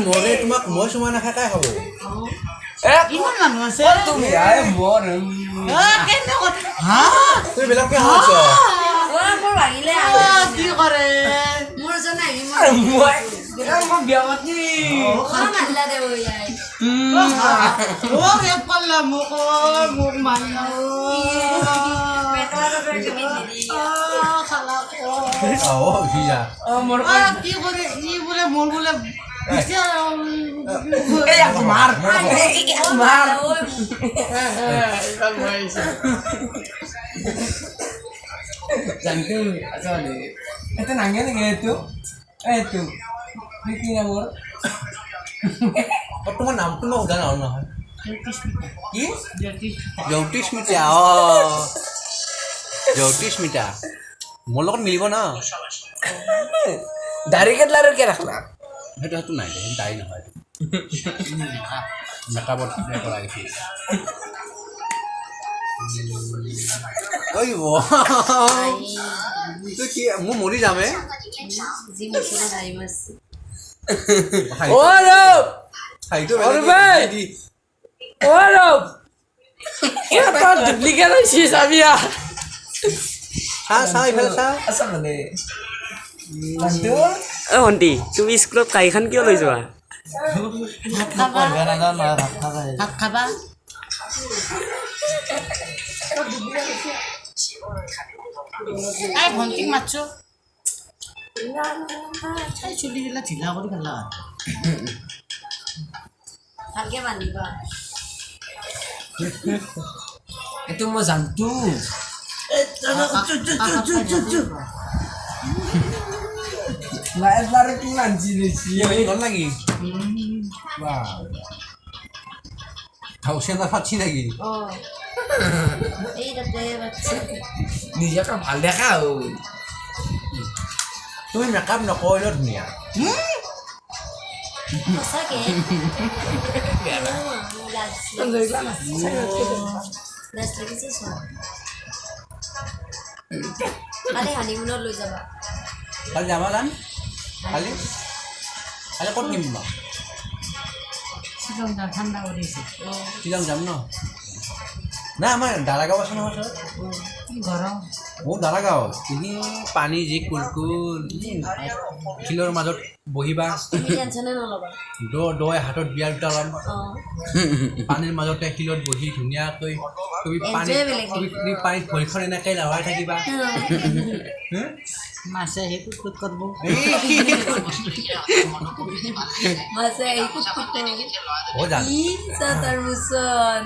মৰে তোমাক মই চুমা নাখাকাই হ'ব কিমান মানুহ আছে তুমি আই মোৰ কেনে কথা হা তুমি বেলেগকে খাইছ মোৰ ভাগিলে কি কৰে মোৰ জন আহি মই বিয়া পাতি মাল্লা দেব ইয়াই এক পাল্লা মোক মাল্লা পেটৰ তুমি দিদি ভিজা মোৰ কি কৰে ই বোলে মোৰ বোলে মাৰ মাৰ জানতো আচলে এটা নাঙে নেকি এইটো এইটো কি নামৰ তোমাৰ নামটো মই সোধা নহ'ল নহয় কি জ্যোতিস্মিতা জ্যোতিস্মিতা মোৰ লগত মিলিব ন দাড়ি কেটলাৰকে ৰাখলা সেইটো নাই সেইটো দাড়ি নহয় মেকআপত কৰা গৈছিল ঐ তই কি মই মৰি যামে যি মছলা খাই মাৰছে খাইটো ডুপ্লিকেট হৈছিস আমি চা ইফালে চা আছা মানে ভণ্টি তুমি স্কুলত কাইখন কিয় লৈ যোৱা ভাত খাবা ভণ্টিক মাতছো চুলিবিলাক ঢিলা কৰি পেলা ভালকে বান্ধিবা এইটো মই জানতো লাইট লাৰে কি মানছি দিছি গ'ল নেকি হাউচিয়ান ফাটছি নেকি এই তাতে বাচ্চা নিজকে ভাল দেখা হ'ল তুমি মেকআপ নকৰিলেও ধুনীয়া সঁচাকে লাজ লাগিছে চোৱা কালি হানিমুনত লৈ যাবা কালি যাবা যাম কালি ক'ত নিম বা ঠাণ্ডা কৰিছে শ্বিলং যাম ন নাই আমাৰ দাৰাগাঁও আছে নহয় ছাৰ গৰম মোৰ দাৰাগাঁৱত পানী যি কুলকুল শিলৰ মাজত বহিবা তুমি টেনশ্যনে নল'বা দৈ হাতত বিয়াৰ দুটা ল'ম অঁ পানীৰ মাজতে শিলত বহি ধুনীয়াকৈ তুমি Enjoy বেলেগ। তুমি পানীত ভৰিখন এনেকৈ লাৱাই থাকিবা মাছে সেই কুট কৰিব মাছে এই কুট কুট জান ই চাতাৰ মুচন